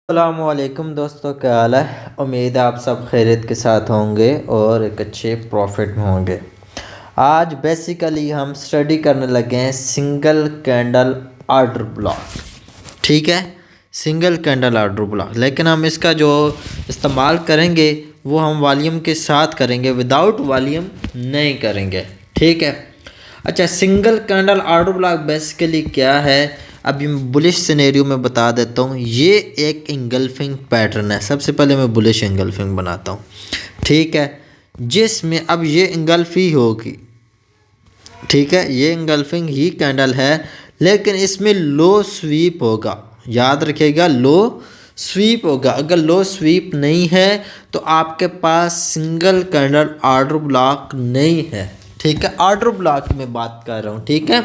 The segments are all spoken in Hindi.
अस्सलामुअलैकुम दोस्तों, क्या हाल है। उम्मीद है आप सब खैरियत के साथ होंगे और एक अच्छे प्रॉफिट में होंगे। आज बेसिकली हम स्टडी करने लगे हैं सिंगल कैंडल आर्डर ब्लॉक। ठीक है, सिंगल कैंडल आर्डर ब्लॉक, लेकिन हम इसका जो इस्तेमाल करेंगे वो हम वॉल्यूम के साथ करेंगे, विदाउट वॉल्यूम नहीं करेंगे। ठीक है। अच्छा, single candle order block basically क्या है, अभी मैं बुलिश सिनेरियो में बता देता हूँ। ये एक इंगल्फिंग पैटर्न है। सबसे पहले मैं बुलिश इंगल्फिंग बनाता हूँ। ठीक है, जिसमें अब ये इंगल्फ ही होगी। ठीक है, ये इंगल्फिंग ही कैंडल है, लेकिन इसमें लो स्वीप होगा। याद रखिएगा, लो स्वीप होगा। अगर लो स्वीप नहीं है तो आपके पास सिंगल कैंडल आर्डर ब्लॉक नहीं है। ठीक है, आर्डर ब्लॉक में बात कर रहा हूँ। ठीक है,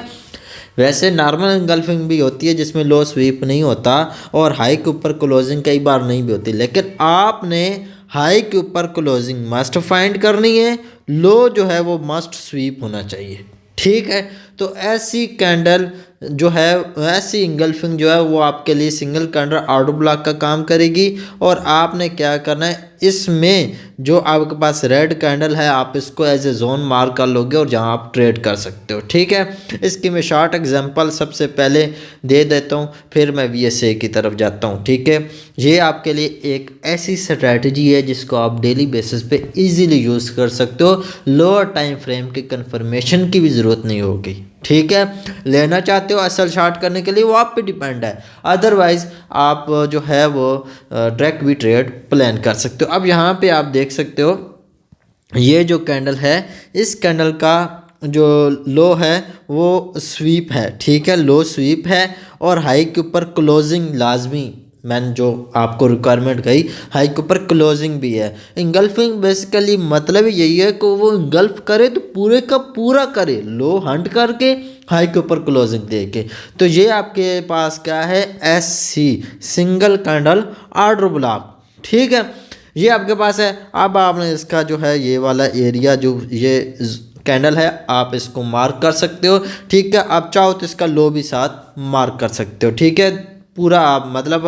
वैसे नॉर्मल इंगल्फिंग भी होती है जिसमें लो स्वीप नहीं होता और हाई के ऊपर क्लोजिंग कई बार नहीं भी होती, लेकिन आपने हाई के ऊपर क्लोजिंग मस्ट फाइंड करनी है, लो जो है वो मस्ट स्वीप होना चाहिए। ठीक है, तो ऐसी कैंडल जो है, ऐसी इंगल्फिंग जो है वो आपके लिए सिंगल कैंडल आर्डर ब्लॉक का काम करेगी। और आपने क्या करना है, इसमें जो आपके पास रेड कैंडल है आप इसको एज ए जोन मार्क कर लोगे और जहां आप ट्रेड कर सकते हो। ठीक है, इसकी मैं शॉर्ट एग्जांपल सबसे पहले दे देता हूं, फिर मैं वीएसए की तरफ जाता हूं। ठीक है, ये आपके लिए एक ऐसी स्ट्रैटेजी है जिसको आप डेली बेसिस पे इजीली यूज़ कर सकते हो। लोअर टाइम फ्रेम की कंफर्मेशन की भी ज़रूरत नहीं होगी। ठीक है, लेना चाहते हो असल शॉर्ट करने के लिए वो आप पे डिपेंड है, अदरवाइज आप जो है वो डायरेक्ट भी ट्रेड प्लान कर सकते हो। अब यहाँ पे आप देख सकते हो ये जो कैंडल है, इस कैंडल का जो लो है वो स्वीप है। ठीक है, लो स्वीप है और हाई के ऊपर क्लोजिंग लाजमी, मैंने जो आपको रिक्वायरमेंट कही, हाई के ऊपर क्लोजिंग भी है। इंगल्फिंग बेसिकली मतलब यही है कि वो इंगल्फ करे तो पूरे का पूरा करे, लो हंट करके हाई के ऊपर क्लोजिंग दे के। तो ये आपके पास क्या है, S C single candle order block. ठीक है, ये आपके पास है। अब आपने इसका जो है ये वाला एरिया जो ये कैंडल है आप इसको मार्क कर सकते हो। ठीक है, आप चाहो तो इसका लो भी साथ मार्क कर सकते हो। ठीक है, पूरा आप मतलब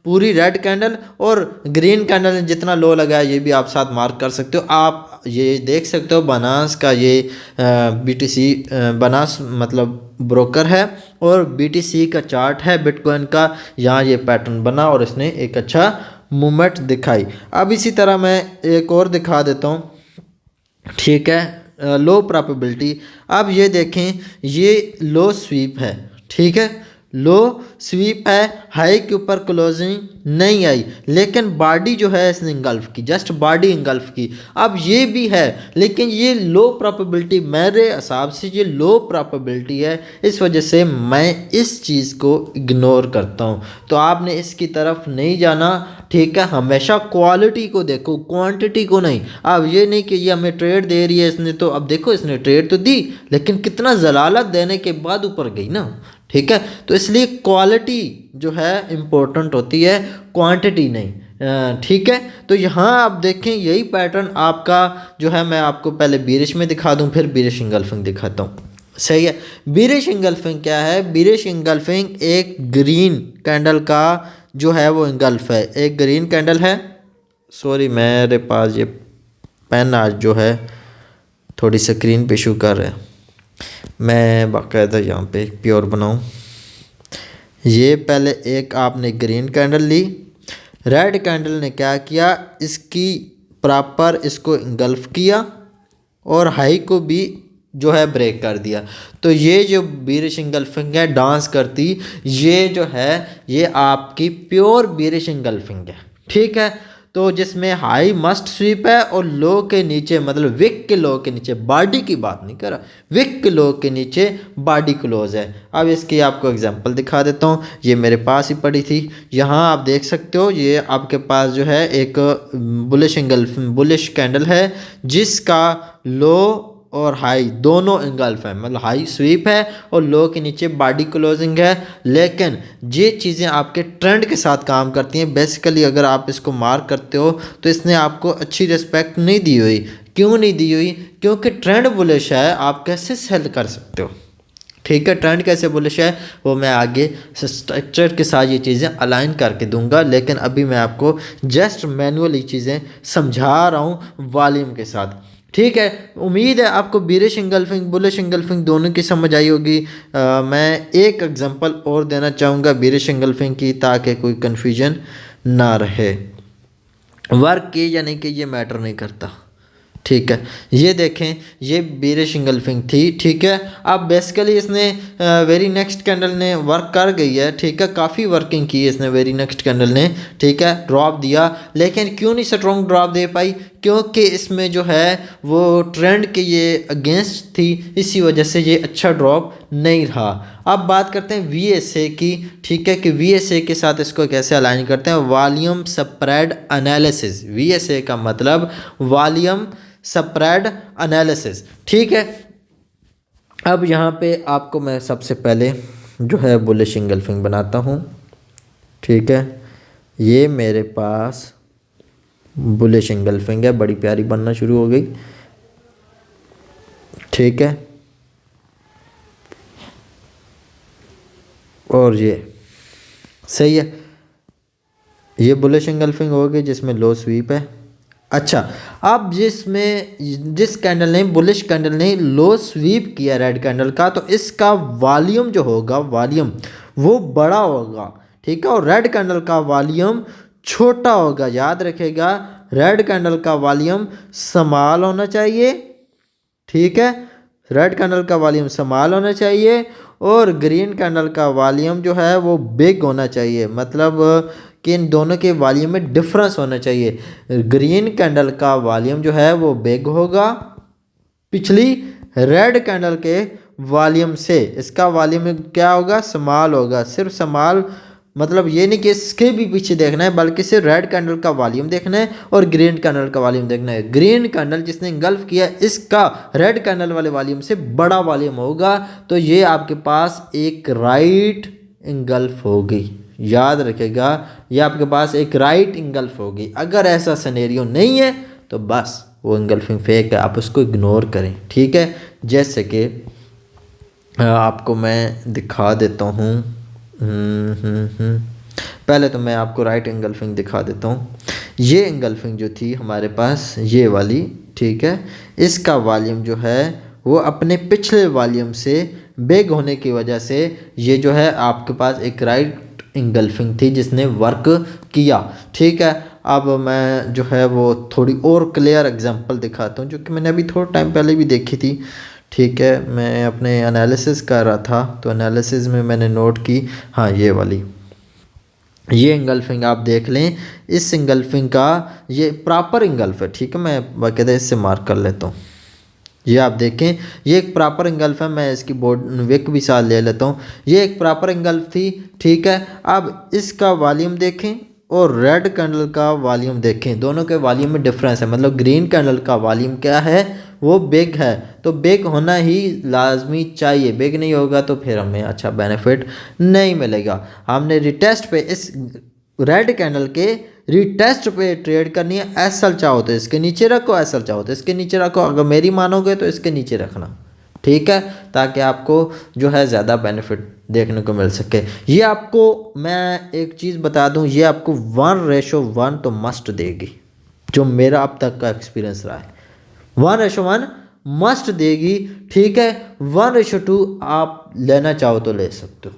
पूरी रेड कैंडल और ग्रीन कैंडल ने जितना लो लगा है ये भी आप साथ मार्क कर सकते हो। आप ये देख सकते हो बनास का ये बीटीसी बनास मतलब ब्रोकर है और बीटीसी का चार्ट है बिटकॉइन का। यहाँ ये पैटर्न बना और इसने एक अच्छा मूवमेंट दिखाई। अब इसी तरह मैं एक और दिखा देता हूँ। ठीक है, लो प्रोबेबिलिटी। अब ये देखें, ये लो स्वीप है। ठीक है, लो स्वीप है, हाई के ऊपर क्लोजिंग नहीं आई, लेकिन बॉडी जो है इसने इंगल्फ की, जस्ट बॉडी इंगल्फ की। अब ये भी है, लेकिन ये लो प्रोबेबिलिटी, मेरे हिसाब से ये लो प्रोबेबिलिटी है, इस वजह से मैं इस चीज़ को इग्नोर करता हूँ। तो आपने इसकी तरफ नहीं जाना। ठीक है, हमेशा क्वालिटी को देखो, क्वांटिटी को नहीं। अब ये नहीं कि ये हमें ट्रेड दे रही है इसने, तो अब देखो इसने ट्रेड तो दी लेकिन कितना जलालत देने के बाद ऊपर गई ना। ठीक है, तो इसलिए क्वालिटी जो है इम्पोर्टेंट होती है, क्वांटिटी नहीं। ठीक है, तो यहाँ आप देखें यही पैटर्न आपका जो है, मैं आपको पहले बीरिश में दिखा दूँ फिर बीरिश इंगल्फिंग दिखाता हूँ। सही है, बीरिश इंगल्फिंग क्या है, बीरिश इंगल्फिंग एक ग्रीन कैंडल का जो है वो इंगल्फ है, एक ग्रीन कैंडल है। सॉरी, मेरे पास ये पेन आज जो है थोड़ी स्क्रीन पे इशू कर रहा है, मैं बाकायदा यहाँ पे प्योर बनाऊँ। ये पहले एक आपने ग्रीन कैंडल ली, रेड कैंडल ने क्या किया, इसकी प्रॉपर इसको इंगल्फ किया और हाई को भी जो है ब्रेक कर दिया। तो ये जो बीरिश इंगल्फिंग है डांस करती, ये जो है ये आपकी प्योर बीरिश इंगल्फिंग है। ठीक है, तो जिसमें हाई मस्ट स्वीप है और लो के नीचे, मतलब विक के लो के नीचे, बॉडी की बात नहीं कर रहा, विक के लो के नीचे बॉडी क्लोज है। अब इसकी आपको एग्जांपल दिखा देता हूँ, ये मेरे पास ही पड़ी थी। यहाँ आप देख सकते हो ये आपके पास जो है एक बुलिश कैंडल है जिसका लो और हाई दोनों इंगल्फ है, मतलब हाई स्वीप है और लो के नीचे बॉडी क्लोजिंग है। लेकिन ये चीज़ें आपके ट्रेंड के साथ काम करती हैं। बेसिकली अगर आप इसको मार्क करते हो तो इसने आपको अच्छी रिस्पेक्ट नहीं दी हुई। क्यों नहीं दी हुई, क्योंकि ट्रेंड बुलिश है, आप कैसे सेल कर सकते हो। ठीक है। ट्रेंड कैसे बुलिश है वो मैं आगे स्ट्रक्चर के साथ ये चीज़ें अलाइन करके दूंगा, लेकिन अभी मैं आपको जस्ट मैनुअली चीज़ें समझा रहा हूँ वॉल्यूम के साथ। ठीक है, उम्मीद है आपको बीरिश इंगल्फिंग बुलिश इंगल्फिंग दोनों की समझ आई होगी। मैं एक एग्जांपल और देना चाहूँगा बीरिश इंगल्फिंग की, ताकि कोई कन्फ्यूजन ना रहे। वर्क की या नहीं की ये मैटर नहीं करता। ठीक है, ये देखें ये बीरिश इंगल्फिंग थी। ठीक है, अब बेसिकली इसने वेरी नेक्स्ट कैंडल ने वर्क कर गई है। ठीक है, काफ़ी वर्किंग की है इसने वेरी नेक्स्ट कैंडल ने। ठीक है, ड्रॉप दिया, लेकिन क्यों नहीं स्ट्रॉन्ग ड्रॉप दे पाई? क्योंकि इसमें जो है वो ट्रेंड के ये अगेंस्ट थी, इसी वजह से ये अच्छा ड्रॉप नहीं रहा। अब बात करते हैं VSA की। ठीक है, कि VSA के साथ इसको कैसे अलाइन करते हैं। वॉल्यूम स्प्रेड एनालिसिस, VSA का मतलब वॉल्यूम स्प्रेड एनालिसिस। ठीक है, अब यहाँ पे आपको मैं सबसे पहले जो है बुलिश इंगल्फिंग बनाता हूँ। ठीक है, ये मेरे पास बुलिश इंगल्फिंग है, बड़ी प्यारी बनना शुरू हो गई। ठीक है, और ये सही है, ये बुलिश इंगल्फिंग हो गई जिसमें लो स्वीप है। अच्छा, अब जिस कैंडल ने बुलिश कैंडल ने लो स्वीप किया रेड कैंडल का, तो इसका वॉल्यूम जो होगा वॉल्यूम वो बड़ा होगा। ठीक है, और रेड कैंडल का वॉल्यूम छोटा होगा। याद रखेगा, रेड कैंडल का वॉल्यूम स्मॉल होना चाहिए। ठीक है, रेड कैंडल का वॉल्यूम स्मॉल होना चाहिए, और ग्रीन कैंडल का वॉल्यूम जो है वो बिग होना चाहिए। मतलब कि इन दोनों के वॉल्यूम में डिफरेंस होना चाहिए। ग्रीन कैंडल का वॉल्यूम जो है वो बिग होगा पिछली रेड कैंडल के वॉल्यूम से। इसका वॉल्यूम क्या होगा? स्मॉल होगा। सिर्फ स्मॉल मतलब ये नहीं कि इसके भी पीछे देखना है, बल्कि सिर्फ रेड कैंडल का वॉल्यूम देखना है और ग्रीन कैंडल का वॉल्यूम देखना है। ग्रीन कैंडल जिसने इंगल्फ किया इसका रेड कैंडल वाले वॉल्यूम से बड़ा वॉल्यूम होगा, तो ये आपके पास एक राइट इंगल्फ होगी। याद रखेगा, ये आपके पास एक राइट इंगल्फ होगी। अगर ऐसा सिनेरियो नहीं है तो बस वो इंगल्फिंग फेक है, आप उसको इग्नोर करें। ठीक है, जैसे कि आपको मैं दिखा देता हूँ। पहले तो मैं आपको राइट इंगल्फिंग दिखा देता हूँ। ये इंगल्फिंग जो थी हमारे पास ये वाली, ठीक है, इसका वॉल्यूम जो है वो अपने पिछले वॉल्यूम से बिग होने की वजह से ये जो है आपके पास एक राइट इंगल्फिंग थी जिसने वर्क किया। ठीक है, अब मैं जो है वो थोड़ी और क्लियर एग्जांपल दिखाता हूँ, जो कि मैंने अभी थोड़ा टाइम पहले भी देखी थी। ठीक है, मैं अपने एनालिसिस कर रहा था तो एनालिसिस में मैंने नोट की, हाँ ये वाली ये इंगल्फिंग आप देख लें। इस इंगल्फिंग का ये प्रॉपर इंगल्फ है। ठीक है, मैं बाकायदा इससे मार्क कर लेता हूँ। ये आप देखें, ये एक प्रॉपर इंगल्फ है। मैं इसकी बोर्ड विक भी साथ ले लेता हूँ। ये एक प्रॉपर इंगल्फ थी। ठीक है, अब इसका वॉल्यूम देखें और रेड कैंडल का वॉल्यूम देखें, दोनों के वॉल्यूम में डिफरेंस है। मतलब ग्रीन कैंडल का वॉल्यूम क्या है? वो बिग है, तो बिग होना ही लाजमी चाहिए। बिग नहीं होगा तो फिर हमें अच्छा बेनिफिट नहीं मिलेगा। हमने रिटेस्ट पे इस रेड कैंडल के रिटेस्ट पे ट्रेड करनी है। एसएल चाहो तो इसके नीचे रखो, एसएल चाहो तो इसके नीचे रखो। अगर मेरी मानोगे तो इसके नीचे रखना। ठीक है, ताकि आपको जो है ज़्यादा बेनिफिट देखने को मिल सके। ये आपको मैं एक चीज़ बता दूं, ये आपको 1:1 तो मस्ट देगी, जो मेरा अब तक का एक्सपीरियंस रहा है। 1:1 मस्ट देगी। ठीक है, 1:2 आप लेना चाहो तो ले सकते हो,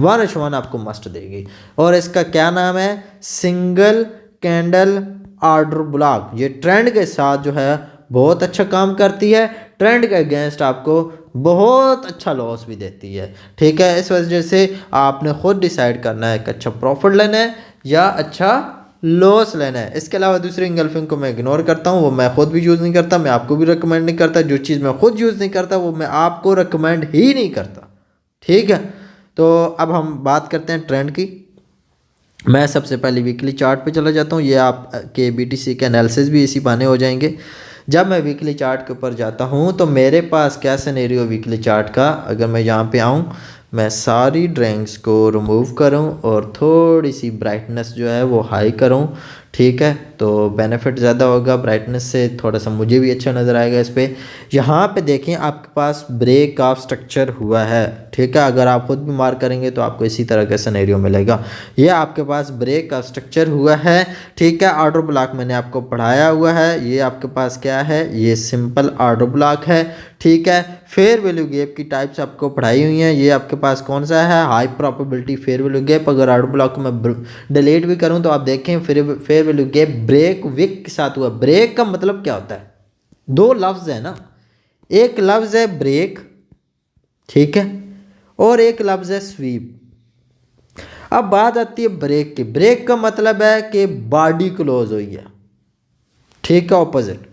1:1 आपको मस्ट देगी। और इसका क्या नाम है? Single candle order block. ये ट्रेंड के साथ जो है बहुत अच्छा काम करती है, ट्रेंड के अगेंस्ट आपको बहुत अच्छा लॉस भी देती है। ठीक है, इस वजह से आपने खुद डिसाइड करना है कि अच्छा प्रॉफिट लेना है या अच्छा लॉस लेना है। इसके अलावा दूसरी इंगल्फिंग को मैं इग्नोर करता हूँ, वो मैं खुद भी यूज़ नहीं करता, मैं आपको भी रिकमेंड नहीं करता। जो चीज़ मैं खुद यूज़ नहीं करता वो मैं आपको रिकमेंड ही नहीं करता। ठीक है, तो अब हम बात करते हैं ट्रेंड की। मैं सबसे पहले वीकली चार्ट पे चला जाता हूँ। ये आपके BTC के एनालिसिस भी इसी बहाने हो जाएंगे। जब मैं वीकली चार्ट के ऊपर जाता हूँ तो मेरे पास क्या सिनेरियो वीकली चार्ट का, अगर मैं यहाँ पे आऊँ, मैं सारी ड्रैंग्स को रिमूव करूँ और थोड़ी सी ब्राइटनेस जो है वो हाई करूँ। ठीक है, तो बेनिफिट ज़्यादा होगा ब्राइटनेस से, थोड़ा सा मुझे भी अच्छा नज़र आएगा इस पर। यहाँ पे देखें आपके पास ब्रेक ऑफ स्ट्रक्चर हुआ है, ठीक है। अगर आप खुद भी मार्क करेंगे तो आपको इसी तरह का सिनेरियो मिलेगा। ये आपके पास ब्रेक ऑफ स्ट्रक्चर हुआ है, ठीक है। ऑर्डर ब्लॉक मैंने आपको पढ़ाया हुआ है। ये आपके पास क्या है, ये सिंपल ऑर्डर ब्लॉक है, ठीक है। फेयर वैल्यू गैप की टाइप्स आपको पढ़ाई हुई हैं। ये आपके पास कौन सा है, high probability fair value gap. अगर ऑर्डर ब्लॉक को मैं डिलीट भी करूं तो आप देखें fair value gap break wick के साथ हुआ। ब्रेक का मतलब क्या होता है, दो लफ्ज है ना, एक लफ्ज है ब्रेक, ठीक है, और एक लफ्ज है स्वीप। अब बात आती है ब्रेक की। ब्रेक का मतलब है कि बॉडी क्लोज हुई है, ठीक है, ऑपोजिट।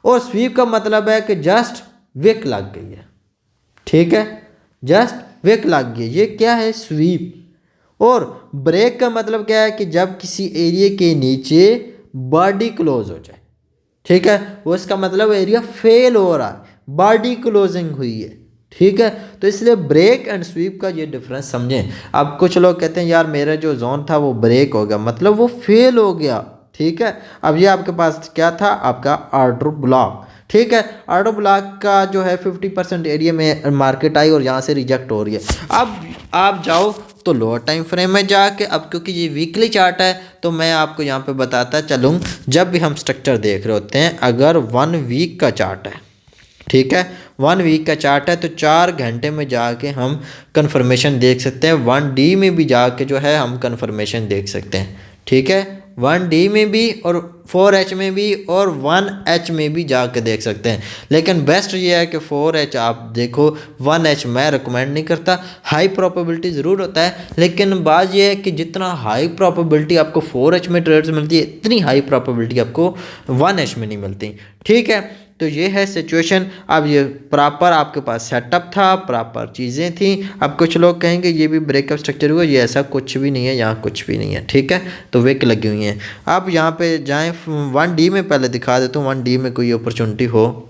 और स्वीप का मतलब है कि जस्ट विक लग गई है, ठीक है, जस्ट विक लग गई। ये क्या है, स्वीप। और ब्रेक का मतलब क्या है कि जब किसी एरिया के नीचे बॉडी क्लोज हो जाए, ठीक है, वो इसका मतलब एरिया फेल हो रहा है, बॉडी क्लोजिंग हुई है, ठीक है। तो इसलिए ब्रेक एंड स्वीप का ये डिफरेंस समझें। अब कुछ लोग कहते हैं यार मेरा जो जोन था वो ब्रेक हो गया, मतलब वो फेल हो गया, ठीक है। अब ये आपके पास क्या था, आपका ऑर्डर ब्लॉक, ठीक है। ऑर्डर ब्लॉक का जो है 50% एरिया में मार्केट आई और यहाँ से रिजेक्ट हो रही है। अब आप जाओ तो लोअर टाइम फ्रेम में जाके, अब क्योंकि ये वीकली चार्ट है तो मैं आपको यहाँ पे बताता चलूँ, जब भी हम स्ट्रक्चर देख रहे होते हैं, अगर 1 वीक का चार्ट है, ठीक है, 1 वीक का चार्ट है, तो 4 घंटे में जाके हम कंफर्मेशन देख सकते हैं। 1D में भी जाके जो है हम कंफर्मेशन देख सकते हैं, ठीक है, 1D में भी और 4H में भी और 1H में भी जाके देख सकते हैं। लेकिन बेस्ट ये है कि 4H आप देखो, 1H मैं रिकमेंड नहीं करता। हाई प्रोबेबिलिटी ज़रूर होता है, लेकिन बात ये है कि जितना हाई प्रोबेबिलिटी आपको 4H में ट्रेड्स मिलती है, इतनी हाई प्रोबेबिलिटी आपको 1H में नहीं मिलती, ठीक है। तो ये है सिचुएशन। अब ये प्रॉपर आपके पास सेटअप था, प्रॉपर चीज़ें थी। अब कुछ लोग कहेंगे ये भी ब्रेकअप स्ट्रक्चर हुआ, ये ऐसा कुछ भी नहीं है, यहाँ कुछ भी नहीं है, ठीक है। तो विक लगी हुई हैं। अब यहाँ पे जाएं, 1D में पहले दिखा देता हूँ, 1D में कोई अपॉर्चुनिटी हो,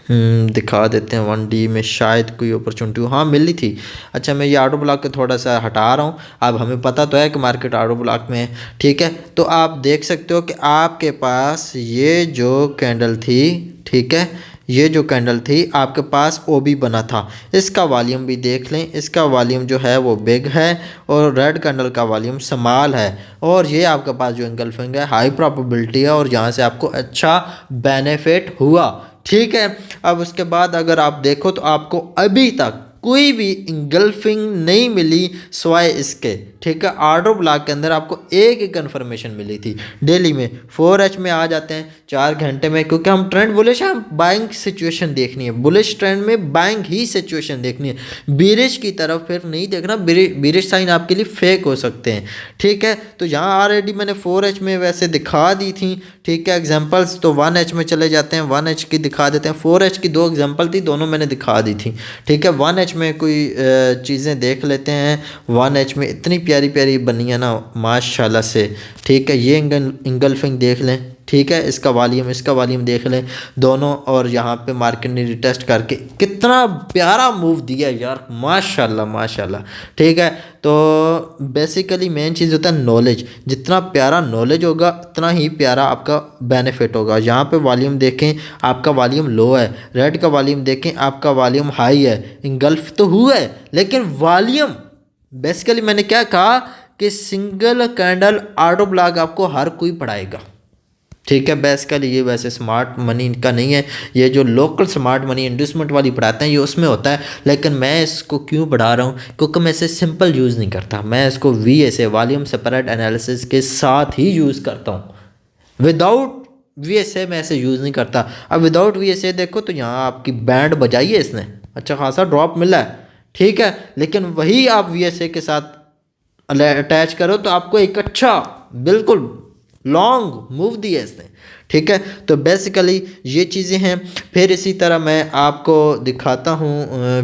दिखा देते हैं। 1D में शायद कोई अपॉर्चुनिटी हो, हाँ मिली थी। अच्छा मैं ये ऑर्डर ब्लॉक को थोड़ा सा हटा रहा हूँ। अब हमें पता तो है कि मार्केट ऑर्डर ब्लॉक में है, ठीक है। तो आप देख सकते हो कि आपके पास ये जो कैंडल थी, ठीक है, ये जो कैंडल थी आपके पास OB बना था। इसका वॉल्यूम भी देख लें, इसका वॉल्यूम जो है वो बिग है और रेड कैंडल का वॉल्यूम स्मॉल है। और ये आपके पास जो इंगल्फिंग है हाई प्रोबेबिलिटी है और यहाँ से आपको अच्छा बेनिफिट हुआ, ठीक है। अब उसके बाद अगर आप देखो तो आपको अभी तक कोई भी इंगल्फिंग नहीं मिली सिवाय इसके, ठीक है। ऑर्डर ब्लॉक के अंदर आपको एक ही कंफर्मेशन मिली थी डेली में। 4H में आ जाते हैं 4 घंटे में, क्योंकि हम ट्रेंड बुलिश है, हम बाइंग सिचुएशन देखनी है, बुलिश ट्रेंड में बाइंग ही सिचुएशन देखनी है, बीरिश की तरफ फिर नहीं देखना। बीरिश साइन आपके लिए फेक हो सकते हैं, ठीक है। तो यहाँ ऑलरेडी मैंने 4H में वैसे दिखा दी थी, ठीक है, एग्जाम्पल्स। तो 1H में चले जाते हैं, 1H की दिखा देते हैं। 4H की 2 एग्जाम्पल थी, दोनों मैंने दिखा दी थी, ठीक है। 1H में कोई चीज़ें देख लेते हैं। 1H में इतनी प्यारी प्यारी बनी है ना माशाल्लाह से, ठीक है। ये इंगल्फिंग देख लें, ठीक है, इसका वॉल्यूम देख लें दोनों। और यहाँ पे मार्केट ने रिटेस्ट करके कितना प्यारा मूव दिया यार, माशाल्लाह माशाल्लाह, ठीक है। तो बेसिकली मेन चीज़ होता है नॉलेज। जितना प्यारा नॉलेज होगा उतना ही प्यारा आपका बेनिफिट होगा। यहाँ पे वॉल्यूम देखें, आपका वॉल्यूम लो है, रेड का वॉल्यूम देखें, आपका वॉल्यूम हाई है। इंगल्फ तो हुआ है लेकिन वॉल्यूम, बेसिकली मैंने क्या कहा कि सिंगल कैंडल ऑर्डर ब्लॉक आपको हर कोई पढ़ाएगा, ठीक है। बेसिकली ये वैसे स्मार्ट मनी का नहीं है, ये जो लोकल स्मार्ट मनी इंडस्टमेंट वाली पढ़ाते हैं ये उसमें होता है। लेकिन मैं इसको क्यों पढ़ा रहा हूँ, क्योंकि मैं इसे सिंपल यूज़ नहीं करता, मैं इसको VSA वॉल्यूम सेपरेट एनालिसिस के साथ ही यूज़ करता हूँ। विदाउट VSA मैं ऐसे यूज़ नहीं करता। अब विदाउट VSA देखो तो यहाँ आपकी बैंड बजाई है इसने, अच्छा खासा ड्रॉप मिला है, ठीक है। लेकिन वही आप VSA के साथ अटैच करो तो आपको एक अच्छा बिल्कुल लॉन्ग मूव दिया इसने, ठीक है। तो बेसिकली ये चीज़ें हैं। फिर इसी तरह मैं आपको दिखाता हूँ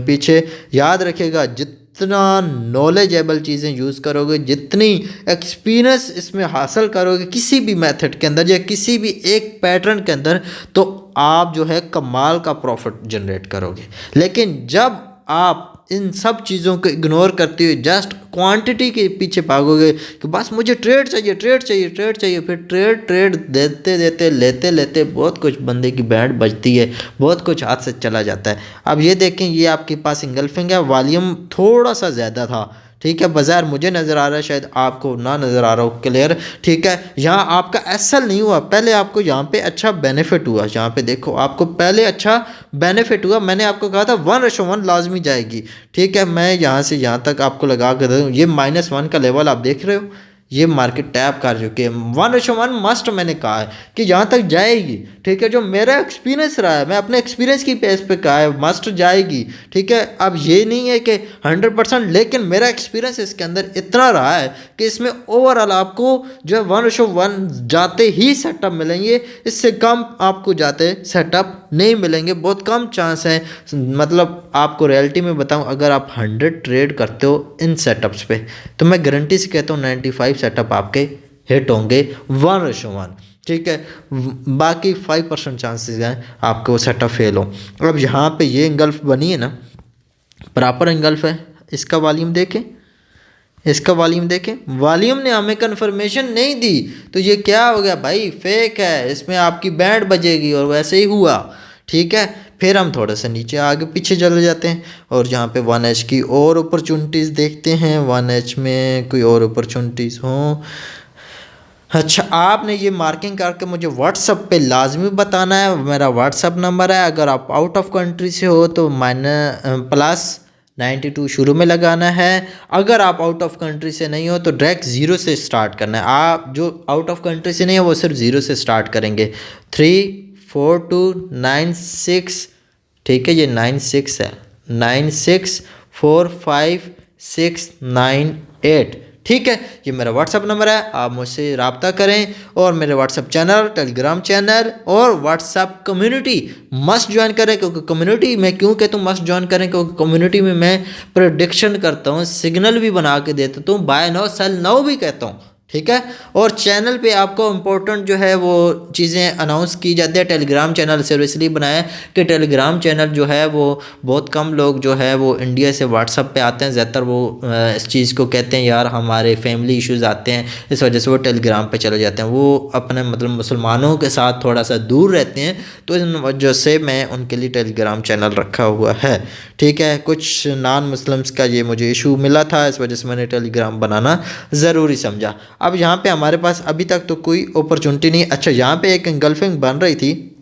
पीछे। याद रखिएगा जितना नॉलेजेबल चीज़ें यूज़ करोगे, जितनी एक्सपीरियंस इसमें हासिल करोगे किसी भी मेथड के अंदर या किसी भी एक पैटर्न के अंदर, तो आप जो है कमाल का प्रॉफिट जनरेट करोगे। लेकिन जब आप इन सब चीज़ों को इग्नोर करते हुए जस्ट क्वांटिटी के पीछे भागोगे कि बस मुझे ट्रेड चाहिए, ट्रेड चाहिए, ट्रेड चाहिए, फिर ट्रेड ट्रेड देते देते लेते लेते बहुत कुछ बंदे की बैंड बजती है, बहुत कुछ हाथ से चला जाता है। अब ये देखें, ये आपके पास इंगल्फिंग है, वॉल्यूम थोड़ा सा ज़्यादा था, ठीक है, बाजार मुझे नज़र आ रहा है, शायद आपको ना नज़र आ रहा हो क्लियर, ठीक है। यहाँ आपका एसएल नहीं हुआ, पहले आपको यहाँ पे अच्छा बेनिफिट हुआ, यहाँ पे देखो आपको पहले अच्छा बेनिफिट हुआ। मैंने आपको कहा था 1:1 लाजमी जाएगी, ठीक है। मैं यहाँ से यहाँ तक आपको लगा कर दे दूँ, ये -1 का लेवल आप देख रहे हो, ये मार्केट टैप कर चुकी है। 1:1 मस्ट मैंने कहा है कि यहाँ तक जाएगी, ठीक है। जो मेरा एक्सपीरियंस रहा है, मैं अपने एक्सपीरियंस की बेस पे कहा है मस्ट जाएगी, ठीक है। अब ये नहीं है कि 100%, लेकिन मेरा एक्सपीरियंस इसके अंदर इतना रहा है कि इसमें ओवरऑल आपको जो है 1:1 जाते ही सेटअप मिलेंगे, इससे कम आपको जाते सेटअप नहीं मिलेंगे, बहुत कम चांस है। मतलब आपको रियलिटी में बताऊं, अगर आप 100 ट्रेड करते हो इन सेटअप्स पे, तो मैं गारंटी से कहता हूँ 95 सेटअप आपके हिट होंगे 1:1, ठीक है। बाकी 5% चांसेस हैं आपके वो सेटअप फेल हो। अब यहाँ पे ये इंगल्फ बनी है ना, प्रॉपर इंगल्फ है, इसका वॉल्यूम देखें, इसका वॉल्यूम देखें, वॉल्यूम ने हमें कंफर्मेशन नहीं दी, तो ये क्या हो गया भाई, फेक है, इसमें आपकी बैंड बजेगी, और वैसे ही हुआ, ठीक है। फिर हम थोड़ा सा नीचे आगे पीछे चले जाते हैं और यहाँ पे 1H की और अपॉर्चुनिटीज़ देखते हैं, 1H में कोई और अपॉर्चुनिटीज़ हों। अच्छा, आपने ये मार्किंग करके मुझे व्हाट्सअप पे लाजमी बताना है, मेरा व्हाट्सअप नंबर है। अगर आप आउट ऑफ कंट्री से हो तो +92 शुरू में लगाना है। अगर आप आउट ऑफ कंट्री से नहीं हो तो डायरेक्ट 0 से स्टार्ट करना है। आप जो आउट ऑफ कंट्री से नहीं हो वो सिर्फ 0 से स्टार्ट करेंगे। 34296, ठीक है, ये 96 है, 964569 ठीक है। ये मेरा व्हाट्सअप नंबर है, आप मुझसे रब्ता करें। और मेरे व्हाट्सअप चैनल, टेलीग्राम चैनल और व्हाट्सअप कम्युनिटी मस्ट ज्वाइन करें, क्योंकि कम्युनिटी में क्यों कहता हूँ मस्ट ज्वाइन करें, क्योंकि कम्युनिटी में मैं प्रेडिक्शन करता हूँ, सिग्नल भी बना के देता हूँ, बाय नाउ सेल नाउ भी कहता हूँ, ठीक है। और चैनल पे आपको इम्पोर्टेंट जो है वो चीज़ें अनाउंस की जाती है। टेलीग्राम चैनल सिर्फ इसलिए बनाया है कि टेलीग्राम चैनल जो है वो बहुत कम लोग जो है वो इंडिया से व्हाट्सअप पे आते हैं, ज़्यादातर वो इस चीज़ को कहते हैं यार हमारे फैमिली इश्यूज़ आते हैं, इस वजह से वो टेलीग्राम पे चले जाते हैं, वो अपने मतलब मुसलमानों के साथ थोड़ा सा दूर रहते हैं, तो इन वजह से मैं उनके लिए टेलीग्राम चैनल रखा हुआ है, ठीक है। कुछ नॉन मुस्लिम्स का ये मुझे इशू मिला था, इस वजह से मैंने टेलीग्राम बनाना ज़रूरी समझा। अब यहाँ पे हमारे पास अभी तक तो कोई अपॉर्चुनिटी नहीं। अच्छा, यहाँ पे एक इंगल्फिंग बन रही थी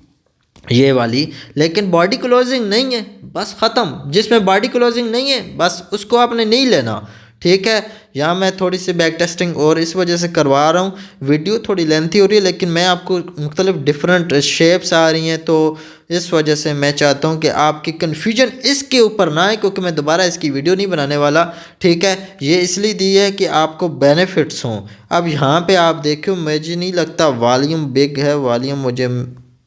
ये वाली, लेकिन बॉडी क्लोजिंग नहीं है, बस ख़त्म। जिसमें बॉडी क्लोजिंग नहीं है बस उसको आपने नहीं लेना, ठीक है। यहाँ मैं थोड़ी सी बैक टेस्टिंग और इस वजह से करवा रहा हूँ, वीडियो थोड़ी लेंथी हो रही है, लेकिन मैं आपको मुख्तलिफ डिफरेंट शेप्स आ रही हैं, तो इस वजह से मैं चाहता हूँ कि आपकी कन्फ्यूजन इसके ऊपर ना आए, क्योंकि मैं दोबारा इसकी वीडियो नहीं बनाने वाला, ठीक है। ये इसलिए दी है कि आपको बेनिफिट्स हों। अब यहाँ पे आप देखो, मुझे नहीं लगता वॉल्यूम बिग है, वॉल्यूम मुझे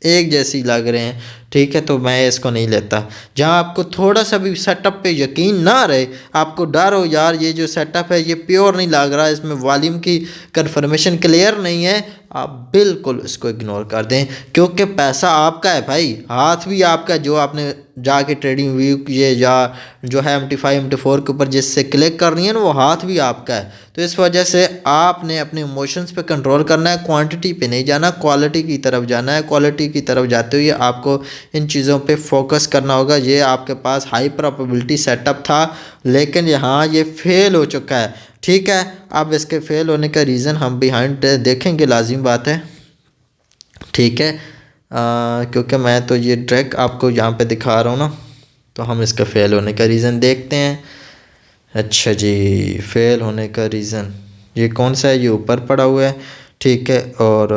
एक जैसी लग रहे हैं, ठीक है, तो मैं इसको नहीं लेता। जहाँ आपको थोड़ा सा भी सेटअप पे यकीन ना रहे, आपको डर हो यार ये जो सेटअप है ये प्योर नहीं लग रहा, इसमें वॉल्यूम की कंफर्मेशन क्लियर नहीं है, आप बिल्कुल इसको इग्नोर कर दें, क्योंकि पैसा आपका है भाई, हाथ भी आपका है। जो आपने जाके ट्रेडिंग व्यू ये या जो है MT5 MT4 के ऊपर जिससे क्लिक करनी है ना, वो हाथ भी आपका है। तो इस वजह से आपने अपने इमोशंस पे कंट्रोल करना है, क्वांटिटी पे नहीं जाना, क्वालिटी की तरफ जाना है। क्वालिटी की तरफ जाते हुए आपको इन चीज़ों पे फोकस करना होगा। ये आपके पास हाई प्रोबेबिलिटी सेटअप था, लेकिन यहाँ ये फेल हो चुका है, ठीक है। अब इसके फेल होने का रीज़न हम बिहाइंड देखेंगे, लाजिम बात है, ठीक है। क्योंकि मैं तो ये ट्रैक आपको यहाँ पे दिखा रहा हूँ ना, तो हम इसका फ़ेल होने का रीज़न देखते हैं। अच्छा जी, फ़ेल होने का रीज़न ये कौन सा है, ये ऊपर पड़ा हुआ है, ठीक है। और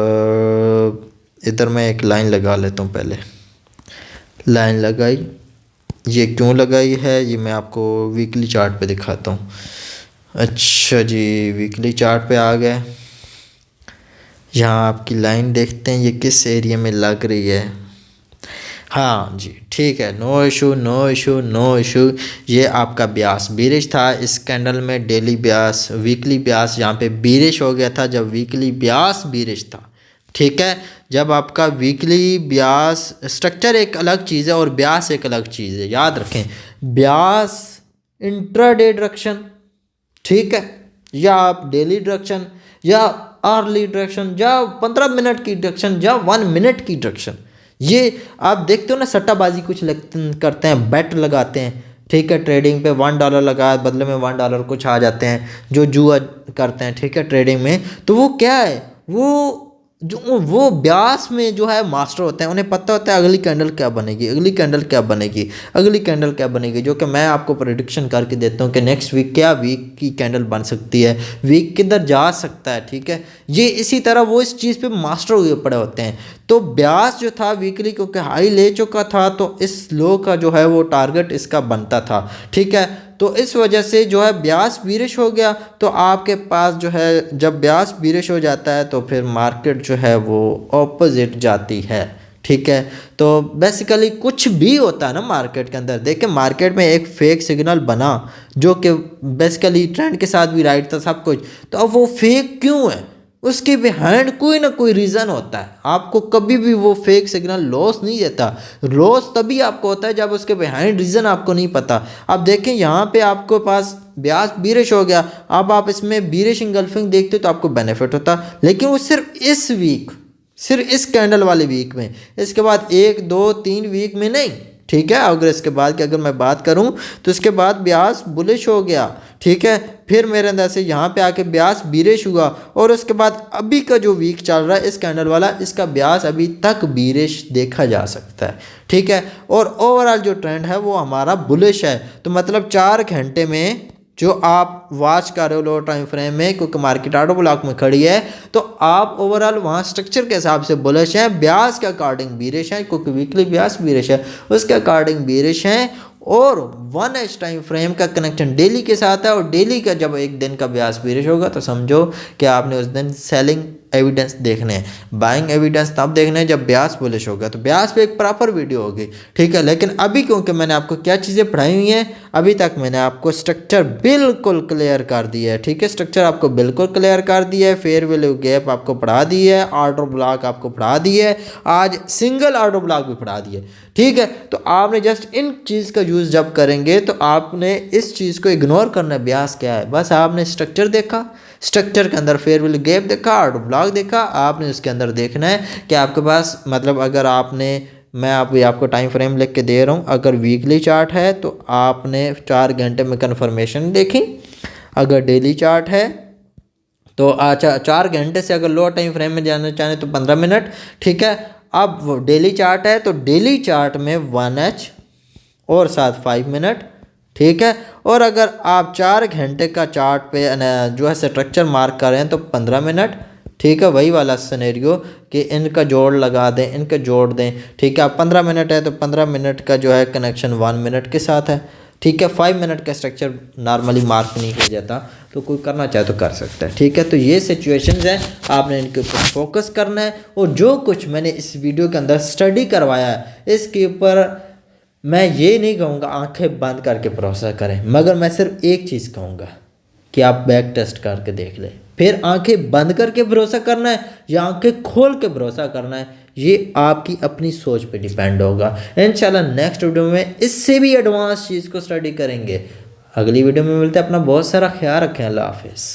इधर मैं एक लाइन लगा लेता हूँ, पहले लाइन लगाई, ये क्यों लगाई है ये मैं आपको वीकली चार्ट पे दिखाता हूँ। अच्छा जी, वीकली चार्ट पे आ गए, यहाँ आपकी लाइन देखते हैं ये किस एरिया में लग रही है। हाँ जी, ठीक है, no issue no issue no issue. ये आपका ब्यास बीरिश था, इस कैंडल में डेली ब्यास वीकली ब्यास यहाँ पे बीरिश हो गया था, जब वीकली ब्यास बीरिश था, ठीक है। जब आपका वीकली ब्यास, स्ट्रक्चर एक अलग चीज़ है और ब्यास एक अलग चीज़ है, याद रखें। ब्यास इंट्राडे डायरेक्शन, ठीक है, या आप डेली डायरेक्शन या आर्ली डायरेक्शन या 15 मिनट की डायरेक्शन या 1 मिनट की डायरेक्शन। ये आप देखते हो ना, सट्टाबाजी कुछ करते हैं, बेट लगाते हैं, ठीक है, ट्रेडिंग पे $1 लगाया, बदले में $1 कुछ आ जाते हैं, जो जुआ करते हैं, ठीक है, ट्रेडिंग में। तो वो क्या है, वो ब्यास में जो है मास्टर होते हैं, उन्हें पता होता है अगली कैंडल क्या बनेगी, अगली कैंडल क्या बनेगी, अगली कैंडल क्या बनेगी, जो कि मैं आपको प्रेडिक्शन करके देता हूँ कि नेक्स्ट वीक क्या वीक की कैंडल बन सकती है, वीक किधर जा सकता है, ठीक है। ये इसी तरह वो इस चीज़ पे मास्टर हुए पड़े होते हैं। तो ब्यास जो था वीकली क्योंकि हाई ले चुका था, तो इस लो का जो है वो टारगेट इसका बनता था, ठीक है। तो इस वजह से जो है ब्यास बीरिश हो गया, तो आपके पास जो है जब ब्यास बीरिश हो जाता है तो फिर मार्केट जो है वो ऑपोजिट जाती है, ठीक है। तो बेसिकली कुछ भी होता है ना मार्केट के अंदर, देखिए मार्केट में एक फेक सिग्नल बना जो कि बेसिकली ट्रेंड के साथ भी राइट था सब कुछ, तो अब वो फेक क्यों है, उसके बिहाइंड कोई ना कोई रीज़न होता है। आपको कभी भी वो फेक सिग्नल लॉस नहीं देता, लॉस तभी आपको होता है जब उसके बिहाइंड रीज़न आपको नहीं पता। अब देखें यहाँ पे आपको पास ब्याज बीरिश हो गया, अब आप इसमें बीरिश इंगल्फिंग देखते तो आपको बेनिफिट होता, लेकिन वो सिर्फ इस वीक, सिर्फ इस कैंडल वाले वीक में, इसके बाद 1 2 3 वीक में नहीं, ठीक है। अगर इसके बाद की अगर मैं बात करूं तो इसके बाद ब्यास बुलिश हो गया, ठीक है, फिर मेरे अंदर से यहाँ पे आके ब्यास बीरिश हुआ, और उसके बाद अभी का जो वीक चल रहा है इस कैंडल वाला, इसका ब्यास अभी तक बीरिश देखा जा सकता है, ठीक है। और ओवरऑल जो ट्रेंड है वो हमारा बुलिश है। तो मतलब 4 घंटे में जो आप वॉच कर रहे हो लो टाइम फ्रेम में, क्योंकि मार्केट ऑटो ब्लॉक में खड़ी है, तो आप ओवरऑल वहाँ स्ट्रक्चर के हिसाब से बुलिश हैं, ब्यास के अकॉर्डिंग बीरिश है, क्योंकि वीकली ब्यास बीरिश है उसके अकॉर्डिंग बीरिश हैं। और 1H टाइम फ्रेम का कनेक्शन डेली के साथ है, और डेली का जब एक दिन का ब्यास बीरिश होगा तो समझो कि आपने उस दिन सेलिंग एविडेंस देखने हैं, बाइंग एविडेंस तब देखने हैं जब ब्यास बुलिश होगा। तो ब्यास पे एक प्रॉपर वीडियो होगी, ठीक है। लेकिन अभी क्योंकि मैंने आपको क्या चीज़ें पढ़ाई हुई हैं, अभी तक मैंने आपको स्ट्रक्चर बिल्कुल क्लियर कर दिया है, ठीक है, स्ट्रक्चर आपको बिल्कुल क्लियर कर दिया है, फेयर वैल्यू गैप आपको पढ़ा दी है, ऑर्डर ब्लॉक आपको पढ़ा दी है, आज सिंगल ऑर्डर ब्लॉक भी पढ़ा दिए, ठीक है। तो आपने जस्ट इन चीज़ का यूज़ जब करेंगे तो आपने इस चीज़ को इग्नोर करना है, ब्यास क्या है, बस आपने स्ट्रक्चर देखा, स्ट्रक्चर के अंदर फेयर वैल्यू गैप देखा, ऑर्डर ब्लॉक देखा, आपने उसके अंदर देखना है कि आपके पास मतलब अगर आपने, मैं आपको टाइम फ्रेम लिख के दे रहा हूँ, अगर वीकली चार्ट है तो आपने 4 घंटे में कन्फर्मेशन देखी, अगर डेली चार्ट है तो अच्छा 4 घंटे से अगर लो टाइम फ्रेम में जाना चाहें तो 15 मिनट, ठीक है। अब डेली चार्ट है तो डेली चार्ट में 1H और साथ 5 मिनट, ठीक है। और अगर आप 4 घंटे का चार्ट पे जो है स्ट्रक्चर मार्क कर रहे हैं तो 15 मिनट, ठीक है, वही वाला सिनेरियो कि इनका जोड़ लगा दें, इनका जोड़ दें, ठीक है। आप 15 मिनट है तो 15 मिनट का जो है कनेक्शन 1 मिनट के साथ है, ठीक है। 5 मिनट का स्ट्रक्चर नॉर्मली मार्क नहीं किया जाता, तो कोई करना चाहे तो कर सकता है, ठीक है। तो ये सिचुएशंस हैं, आपने इनके ऊपर फोकस करना है, और जो कुछ मैंने इस वीडियो के अंदर स्टडी करवाया है इसके ऊपर मैं ये नहीं कहूँगा आंखें बंद करके भरोसा करें, मगर मैं सिर्फ एक चीज़ कहूँगा कि आप बैक टेस्ट करके देख लें। फिर आंखें बंद करके भरोसा करना है या आंखें खोल के भरोसा करना है, ये आपकी अपनी सोच पे डिपेंड होगा। इंशाल्लाह नेक्स्ट वीडियो में इससे भी एडवांस चीज़ को स्टडी करेंगे। अगली वीडियो में मिलते हैं, अपना बहुत सारा ख्याल रखें, अल्लाह हाफिज़।